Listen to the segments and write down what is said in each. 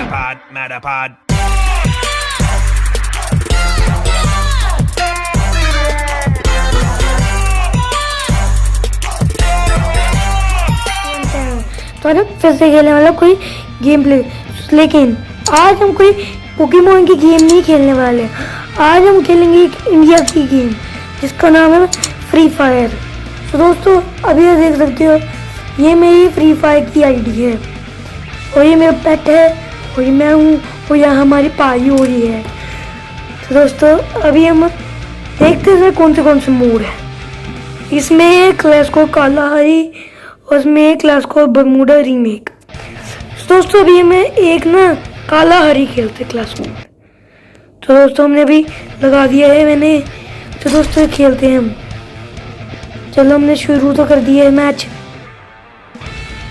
Matterpod, Matterpod. तो आज फिर से खेलने वाला कोई गेम प्ले, लेकिन आज हम कोई पोकेमोन की गेम नहीं खेलने वाले। आज हम खेलेंगे एक इंडिया की गेम जिसका नाम है फ्री फायर। तो दोस्तों अभी आप देख सकते हो ये मेरी फ्री फायर की आईडी है और ये मेरा पेट है और ये मैं हूँ और यहाँ हमारी पारी हो रही है। तो दोस्तों अभी हम देखते हैं कौन से मोड है। इसमें क्लास को काला हरी और उसमें क्लास को बरमूडा रीमेक। तो दोस्तों अभी हमें एक ना काला हरी खेलते क्लास को। तो दोस्तों हमने अभी लगा दिया है मैंने। तो दोस्तों खेलते हैं हम। चलो हमने शुरू तो कर दिया है मैच।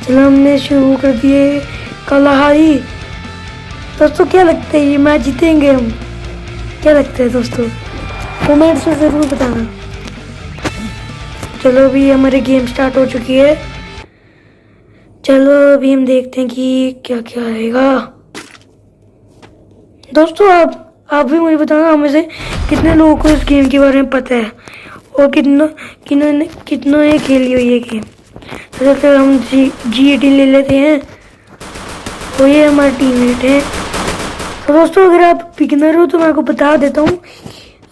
चलो हमने शुरू कर दिए काला हरी। दोस्तों क्या लगता है ये मैच जीतेंगे हम? क्या लगता है दोस्तों? कमेंट्स में ज़रूर बताना। चलो अभी हमारी गेम स्टार्ट हो चुकी है। चलो अभी हम देखते हैं कि क्या क्या आएगा। दोस्तों आप भी मुझे बताना हमें से कितने लोगों को इस गेम के बारे में पता है और कितनों ने खेली हुई है गेम। तो फिर हम GAT ले लेते हैं और ये हमारे टीममेट है। तो दोस्तों अगर आप बिगिनर हो तो मैं आपको बता देता हूँ,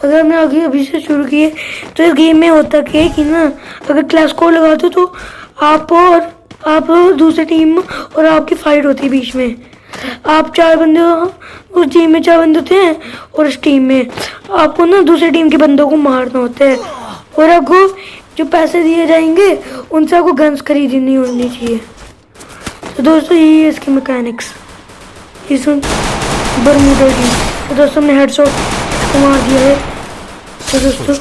अगर मैं आगे अभी से शुरू किए तो इस गेम में होता क्या है कि ना अगर क्लास को लगाते हो तो आप दूसरी टीम और आपकी फाइट होती है बीच में। आप 4 बंदे उस टीम में 4 बंदे होते हैं और इस टीम में आपको ना दूसरी टीम के बंदों को मारना होता है और आपको जो पैसे दिए जाएंगे उनसे आपको गन्स खरीदनी होनी चाहिए। तो दोस्तों ये इसकी मैकेनिक्स इस बरमूडा की। तो दोस्तों हमने हेडशॉट मार दिया है। तो दोस्तों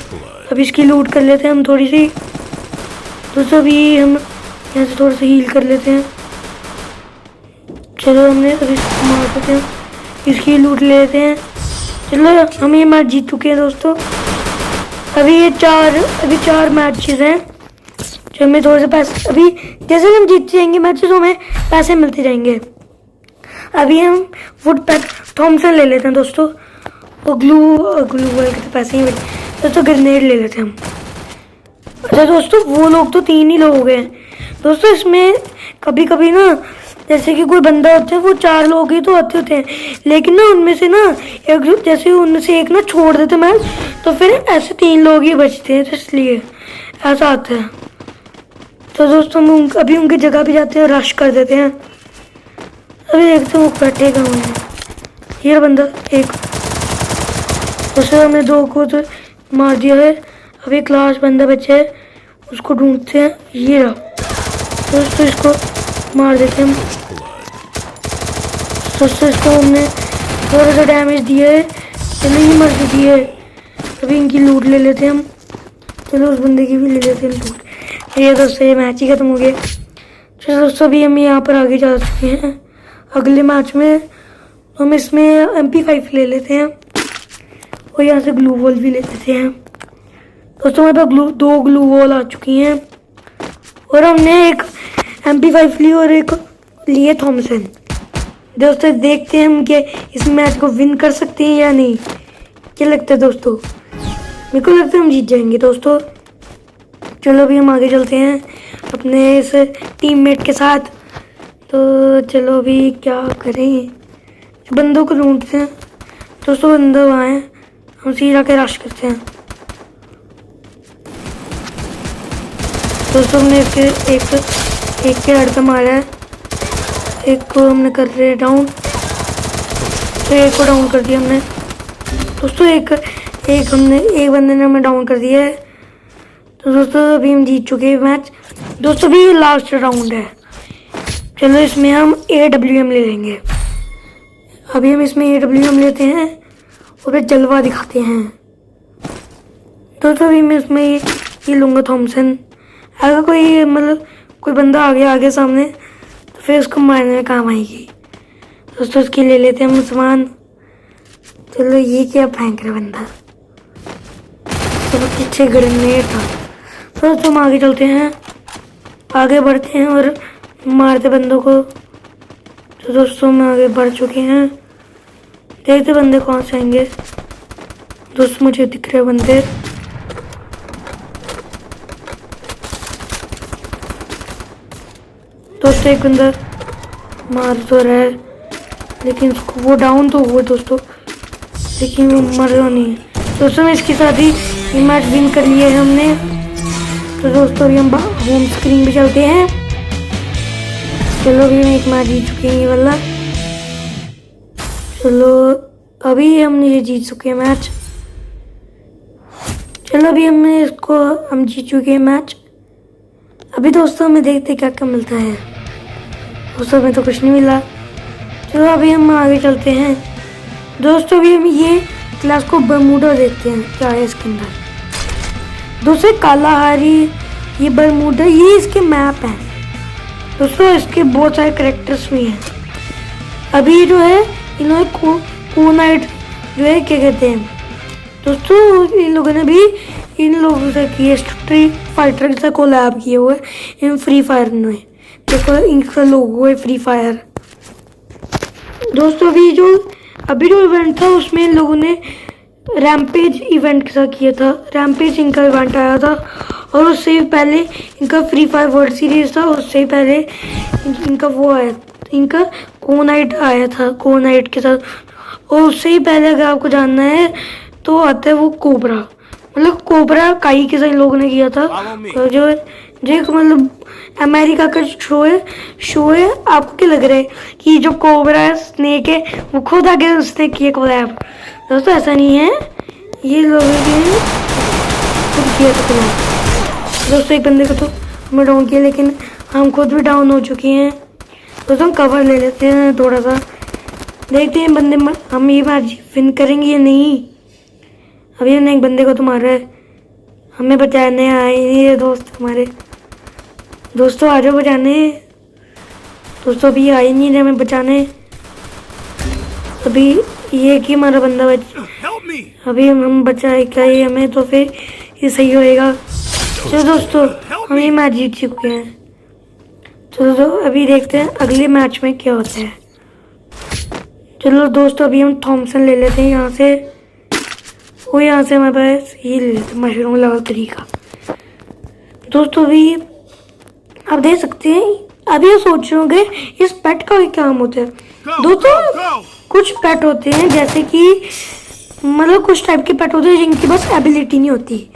अब इसकी लूट कर लेते हैं हम थोड़ी सी। दोस्तों अभी हम यहाँ से थोड़ा सा हील कर लेते हैं। चलो हमने अभी मार देते हैं, इसकी लूट ले लेते हैं। चलो हम ये मैच जीत चुके हैं दोस्तों। अभी 4 मैचेस हैं जो हमें थोड़े से पैसे, अभी जैसे हम जीत जाएंगे मैचेस तो हमें पैसे मिलते जाएंगे। अभी हम वुडपेक थॉमसन ले लेते हैं दोस्तों और ग्लू वाले के पैसे ही मिलते। दोस्तों ग्रेनेड ले लेते हैं हम। अच्छा दोस्तों वो लोग तो 3 ही लोग हैं दोस्तों। इसमें कभी कभी ना जैसे कि कोई बंदा होता है वो 4 लोग ही तो आते होते हैं, लेकिन ना उनमें से ना उनमें से एक ना छोड़ देते मैच तो फिर ऐसे 3 लोग ही बचते हैं। तो इसलिए ऐसा आता है। तो दोस्तों हम अभी उनकी जगह पे जाते हैं, रश कर देते हैं। अभी देखते हैं वो बैठेगा मुझे ये बंदा एक। दोस्तों हमने 2 को तो मार दिया है। अभी क्लास बंदा बचा है, उसको ढूंढते हैं। ये रहा दोस्तों, इसको मार देते हैं हम। दोस्तों इसको हमने थोड़ा सा डैमेज दिया है, चलो ये मर चुकी है। अभी इनकी लूट ले लेते हैं हम। चलो उस बंदे की भी ले लेते हैं लूट। ये दोस्तों ये मैच ही खत्म हो गया। चलो दोस्तों अभी हम यहाँ पर आगे जा चुके हैं अगले मैच में। तो हम इसमें MP5 ले लेते हैं और यहाँ से ग्लू वॉल भी ले लेते हैं। दोस्तों हमारे पास 2 ग्लू वॉल आ चुकी हैं और हमने एक MP5 ली और एक लिए थॉमसन। दोस्तों देखते हैं हम कि इस मैच को विन कर सकते हैं या नहीं। क्या लगता है दोस्तों? मेरे को लगता है हम जीत जाएंगे दोस्तों। चलो अभी हम आगे चलते हैं अपने इस टीममेट के साथ। तो चलो अभी क्या करें, बंदों को ढूंढते हैं। दोस्तों बंदा वहाँ है, हम सीधा के रश करते हैं। दोस्तों हमने एक के हेड पे मारा है, एक को हमने कर रहे हैं डाउन। तो एक को डाउन कर दिया हमने दोस्तों। एक बंदे ने हमें डाउन कर दिया है। तो दोस्तों अभी हम जीत चुके हैं मैच। दोस्तों अभी लास्ट राउंड है। चलो इसमें हम AWM ले लेंगे। अभी हम इसमें AWM लेते हैं और फिर जलवा दिखाते हैं। दोस्तों अभी मैं इसमें ये लूँगा थॉमसन। अगर कोई बंदा आ गया आगे सामने तो फिर उसको मारने में काम आएगी। दोस्तों उसकी ले लेते हैं हम सामान। चलो ये क्या फेंक रहा बंदा, चलो पीछे ग्रेनेड था। दोस्तों हम आगे चलते हैं, आगे बढ़ते हैं और मारते बंदों को। तो दोस्तों हम आगे बढ़ चुके हैं। देखते बंदे कौन से आएंगे। दोस्तों मुझे दिख रहे बंदे। दोस्तों एक बंदा मार तो रहा है, लेकिन उसको वो डाउन तो हुआ दोस्तों, लेकिन वो मर रहा नहीं है। दोस्तों इसके साथ ही ये मैच विन कर लिए है हमने। तो दोस्तों अभी हम होम स्क्रीन पे चलते हैं। चलो अभी हम एक मैच जीत चुके हैं ये वाला। चलो अभी हमने ये जीत चुके हैं मैच। चलो अभी हम जीत चुके हैं मैच। अभी दोस्तों हमें देखते क्या क्या मिलता है। दोस्तों हमें तो कुछ नहीं मिला। चलो अभी हम आगे चलते हैं। दोस्तों अभी हम ये क्लास को बरमूडा देखते हैं क्या है इसके अंदर। दोस्तों कालाहारी, ये बरमूडा, ये इसके मैप हैं। दोस्तों इसके बहुत सारे कैरेक्टर्स भी हैं। अभी जो है इन्होंने कोनाइट जो है क्या कहते हैं दोस्तों, इन लोगों ने भी इन लोगों से किए स्ट्रीट फाइटर के साथ कोलैब किए हुए इन फ्री फायर में। देखो इनका लोगो है फ्री फायर। दोस्तों अभी जो इवेंट था उसमें इन लोगों ने रैम्पेज इवेंट के साथ किया था। रैम्पेज इनका इवेंट आया था और उससे पहले इनका फ्री फायर वर्ल्ड सीरीज था। उससे पहले इनका वो आया, इनका कोनाइट आया था कोनाइट के साथ। और उससे ही पहले अगर आपको जानना है तो आता है वो कोबरा, मतलब कोबरा काई के साथ इन लोगों ने किया था। और जो मतलब अमेरिका का शो है। आपको क्या लग रहा है कि जो कोबरा है, स्नेक है, वो खुद आगे उसने किया कोलैब? दोस्तों ऐसा नहीं है, ये लोगों ने खुद किया था कोलैब। दोस्तों एक बंदे को तो हमें डाउन किया, लेकिन हम खुद भी डाउन हो चुके हैं। दोस्तों हम कवर ले लेते हैं थोड़ा सा, देखते हैं बंदे हम ये मैच विन करेंगे या नहीं। अभी हमने एक बंदे को तो मारा है, हमें बचाने आए नहीं है दोस्त हमारे। दोस्तों आ जाओ बचाने। दोस्तों अभी आए नहीं रहे हमें बचाने। अभी ये कि हमारा बंदा अभी हम बचाए क्या ये हमें, तो फिर ये सही होएगा। चलो दोस्तों हम ये मैच जीत चुके हैं। चलो तो अभी देखते हैं अगले मैच में क्या होता है। चलो दोस्तों अभी हम थॉमसन ले लेते हैं यहाँ से। वो यहाँ से हमारे पास ये ले लेते हैं मशरूम लेवल 3 का। दोस्तों अभी आप देख सकते हैं, अभी ये सोच रहे होंगे इस पेट का क्या काम होता है। दोस्तों कुछ पेट होते हैं जैसे कि मतलब कुछ टाइप के पेट होते हैं जिनके पास एबिलिटी नहीं होती,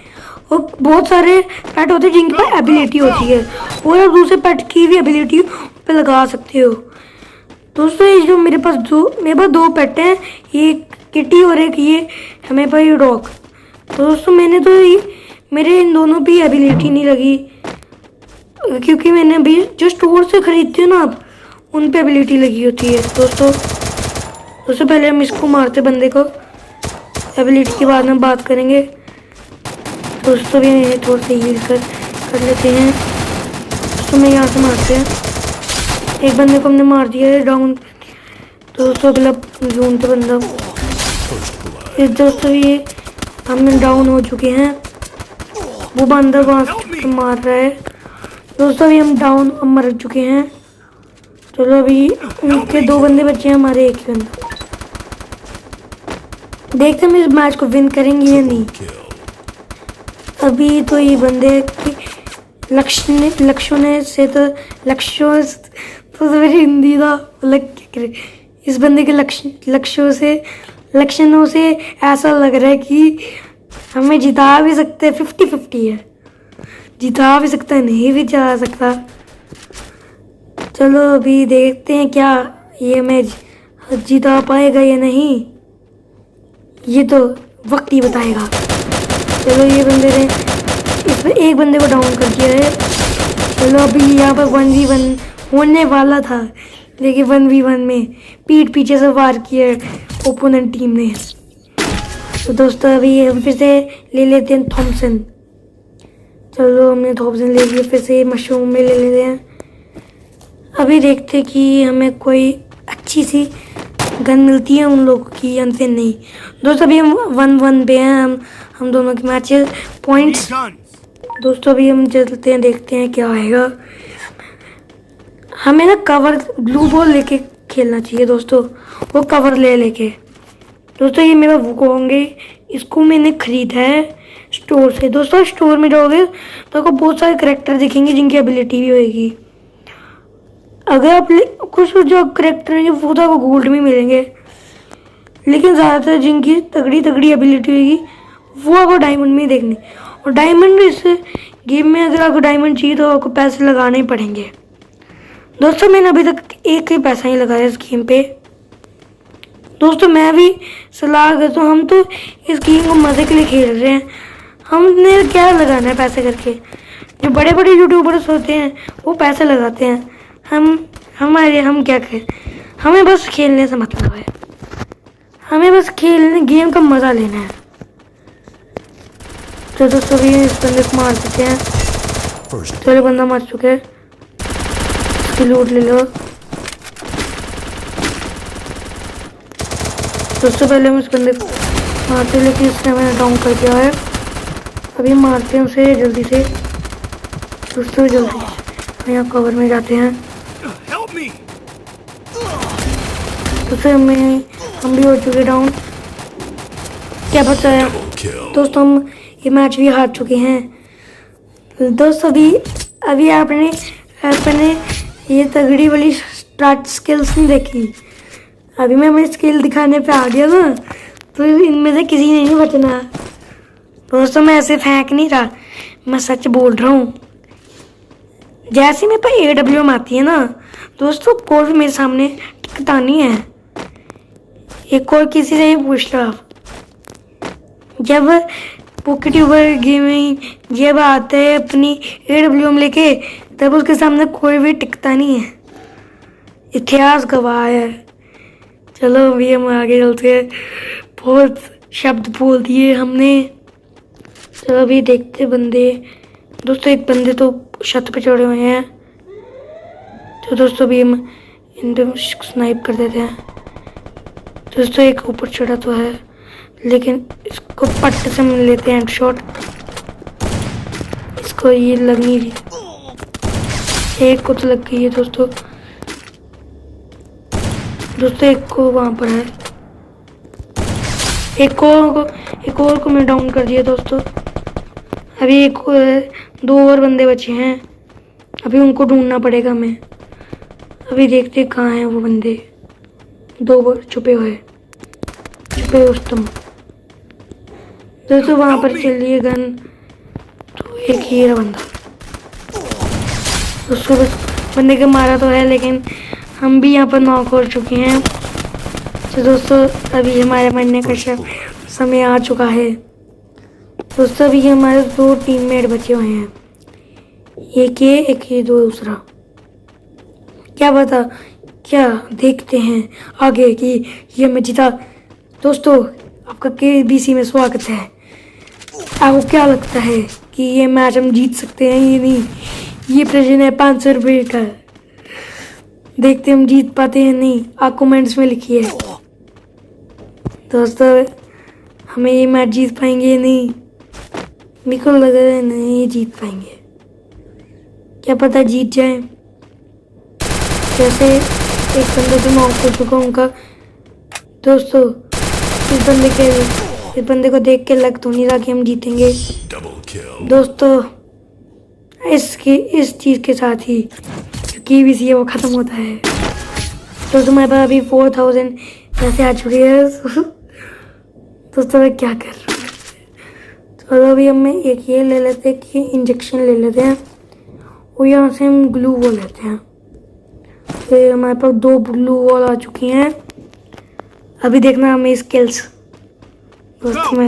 और बहुत सारे पेट होते हैं जिनके पास एबिलिटी होती है, और आप दूसरे पेट की भी एबिलिटी पे लगा सकते हो। दोस्तों ये जो मेरे पास दो पेट हैं, ये किटी और एक ये हमें पास डॉग। तो दोस्तों मैंने तो मेरे इन दोनों पे एबिलिटी नहीं लगी, क्योंकि मैंने अभी जो स्टोर से खरीदती हूँ ना आप, उन पे एबिलिटी लगी होती है। दोस्तों पहले हम इसको मारते बंदे को, एबिलिटी के बाद में बात करेंगे। दोस्तों भी थोड़ा सा हील कर लेते हैं। दोस्तों मैं यहाँ से मारते हैं, एक बंदे को हमने मार दिया है डाउन। दोस्तों अगला जून पे बंदा, दोस्तों ये हम डाउन हो चुके हैं। वो बंदा वहाँ से मार रहा है। दोस्तों अभी हम डाउन मर चुके हैं। चलो अभी उनके 2 बंदे बचे हैं, हमारे एक ही बंदा। देखते हैं हम इस मैच को विन करेंगे या नहीं। अभी तो ये बंदे तो मेरी हिंदी था, इस बंदे के लक्षणों से ऐसा लग रहा है कि हमें जिता भी सकते हैं। 50-50 है, जिता भी सकता है, नहीं भी जा सकता। चलो अभी देखते हैं क्या ये मैच जिता पाएगा या नहीं, ये तो वक्त ही बताएगा। चलो ये बंदे ने इसमें एक बंदे को डाउन कर दिया है। चलो अभी यहाँ पर 1v1 होने वाला था, लेकिन 1v1 में पीठ पीछे से वार किया ओपोनेंट टीम ने। तो दोस्तों अभी हम फिर से ले लेते हैं थॉमसन। चलो हमने थॉमसन ले लिया, फिर से मशरूम में ले लेते हैं। अभी देखते कि हमें कोई अच्छी सी गन मिलती है उन लोगों की, हमसे नहीं। दोस्तों अभी हम 1-1 पे हैं, हम दोनों के मैच पॉइंट्स। दोस्तों अभी हम चलते हैं, देखते हैं क्या आएगा। हमें ना कवर ग्लू बॉल लेके खेलना चाहिए दोस्तों, वो कवर ले लेके। दोस्तों ये मेरा वो होंगे, इसको मैंने खरीदा है स्टोर से। दोस्तों स्टोर में जाओगे तो आपको बहुत सारे करेक्टर दिखेंगे जिनकी एबिलिटी भी होगी। अगर आप कुछ जो करेक्टर हैं वो तो आपको गोल्ड में मिलेंगे, लेकिन ज़्यादातर जिनकी तगड़ी तगड़ी एबिलिटी होगी वो आपको डायमंड में ही देखने। और डायमंड इस गेम में अगर आपको डायमंड चाहिए तो आपको पैसे लगाने ही पड़ेंगे। दोस्तों मैंने अभी तक एक ही पैसा ही लगाया इस गेम पे। दोस्तों मैं भी सलाह करता हूँ, हम तो इस गेम को मज़े के लिए खेल रहे हैं, हमने क्या लगाना है पैसे करके। जो बड़े बड़े यूट्यूबर्स होते हैं वो पैसे लगाते हैं, हम क्या करें, हमें बस खेलने से मतलब है, हमें बस खेलने गेम का मज़ा लेना है। तो दोस्तों भी इस बंदे को मार देते हैं। चलो बंदा मर चुके हैं, इसकी लूट ले लो। दोस्तों पहले हम इस बंदे को मारते, लेकिन इसने हमें डाउन कर दिया है। अभी मारते हैं उसे जल्दी से। दोस्तों जल्दी हम यहाँ कवर में जाते हैं। दोस्तों हम भी हो चुके डाउन। क्या पता है दोस्तों, हम ये मैच भी हार चुके हैं। दोस्तों अभी आपने ये तगड़ी वाली स्टार्ट स्किल्स नहीं देखी। अभी मैं अपनी स्किल दिखाने पे आ गया ना, तो इनमें से किसी ने नहीं बचना। दोस्तों मैं ऐसे फेंक नहीं रहा, मैं सच बोल रहा हूँ। जैसे मेरे पास AWM आती है ना दोस्तों, कोई भी मेरे सामने टिकता नहीं है। एक और किसी से ही पूछ लो आप, जब पोकेट्यूबर गेमिंग जब आता है अपनी AWM लेके, तब उसके सामने कोई भी टिकता नहीं है, इतिहास गवाह है। चलो अभी हम आगे चलते हैं, बहुत शब्द बोल दिए हमने। चलो अभी देखते बंदे। दोस्तों एक बंदे तो छत पे चढ़े हुए हैं, तो दोस्तों अभी हम इन पे स्नाइप कर देते हैं। दोस्तों एक ऊपर चढ़ा तो है, लेकिन इसको पट से मिल लेते हैं हेडशॉट। इसको ये लग नहीं रही, एक को तो लग गई है दोस्तों। एक को वहां पर है, एक और को मैं डाउन कर दिया दोस्तों। अभी दो और बंदे बचे हैं, अभी उनको ढूंढना पड़ेगा हमें। अभी देखते कहाँ हैं वो बंदे, दो छुपे उस तुम। दोस्तों वहां पर चल रही है गन, तो एक ही है बंदा। उसको बस बंदे को मारा तो है, लेकिन हम भी यहाँ पर नॉक हो चुके हैं। तो दोस्तों अभी हमारे मरने का समय आ चुका है। दोस्तों अभी हमारे 2 टीममेट बचे हुए हैं, एक ये दूसरा। क्या पता, क्या देखते हैं आगे कि ये मैं जीता। दोस्तों आपका KBC में स्वागत है। आपको क्या लगता है कि ये मैच हम जीत सकते हैं? ये नहीं, ये प्रेजेंट है 500 रुपये का। देखते हम जीत पाते हैं नहीं, आप कमेंट्स में लिखिए। दोस्तों हमें ये मैच जीत पाएंगे या नहीं? मेरे को लग रहा है नहीं जीत पाएंगे, क्या पता जीत जाए। जैसे एक बंदे तो नॉक हो चुका उनका। दोस्तों इस बंदे को देख के लग तो नहीं रहा कि हम जीतेंगे। दोस्तों इस चीज़ के साथ ही जो KBC है वो ख़त्म होता है। तो तुम्हारे पास अभी 4000 पैसे आ चुके हैं। दोस्तों मैं क्या कर रहा हूँ। तो अभी हम एक ये ले लेते हैं कि इंजेक्शन ले लेते हैं, और यहाँ से हम ग्लू वॉल लेते हैं। फिर हमारे पास 2 ग्लू वॉल आ चुकी हैं। अभी देखना हमें स्किल्स। दोस्तों मैं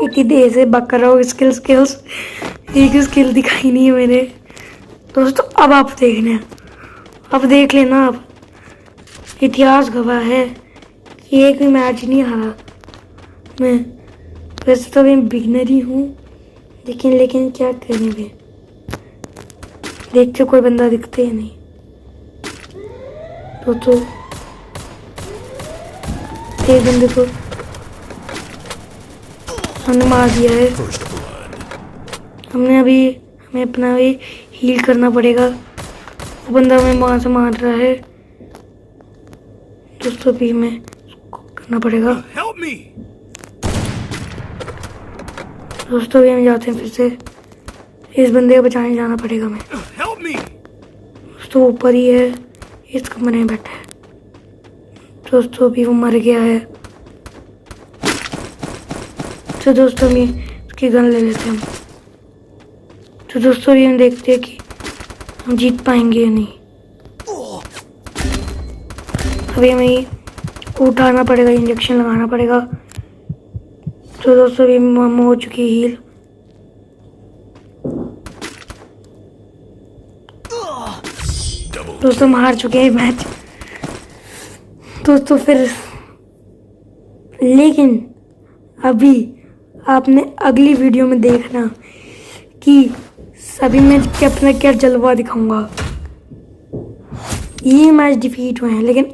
इतनी देर से बक कर रहा हूँ स्किल्स। एक स्किल दिखाई नहीं है मैंने। दोस्तों अब आप देखना, अब देख लेना। आप इतिहास गवाह है कि एक भी मैच नहीं हारा मैं। वैसे तो मैं बिगनर ही हूँ, लेकिन क्या करें वे, देखते कोई बंदा दिखते ही नहीं। तो एक बंदे को हमने मार दिया है। हमें अपना भी हील करना पड़ेगा। वो बंदा हमें वहाँ से मार रहा है। दोस्तों अभी मैं इसको करना पड़ेगा। Help me! दोस्तों अभी हम जाते हैं फिर से। इस बंदे को बचाने जाना पड़ेगा हमें। Help me! दोस्तों ऊपर ही है, इस कमरे में बैठा है। दोस्तों अभी वो मर गया है। तो दोस्तों अभी उसकी गन ले लेते हैं हम। तो दोस्तों अभी हम देखते हैं कि हम जीत पाएंगे या नहीं। अभी हमें उठाना पड़ेगा, इंजेक्शन लगाना पड़ेगा। तो दोस्तों अभी हम हो चुकी है हील। दोस्तों हम हार चुके हैं मैच दोस्तों फिर। लेकिन अभी आपने अगली वीडियो में देखना कि सभी मैं अपना क्या जलवा दिखाऊंगा। ये मैच डिफीट हुए हैं, लेकिन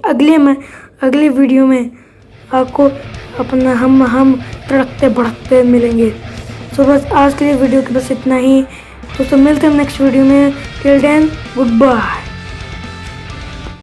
अगले वीडियो में आपको अपना हम तड़कते भड़कते मिलेंगे। तो बस आज के लिए वीडियो के बस इतना ही। दोस्तों मिलते हैं नेक्स्ट वीडियो में। Till then good bye.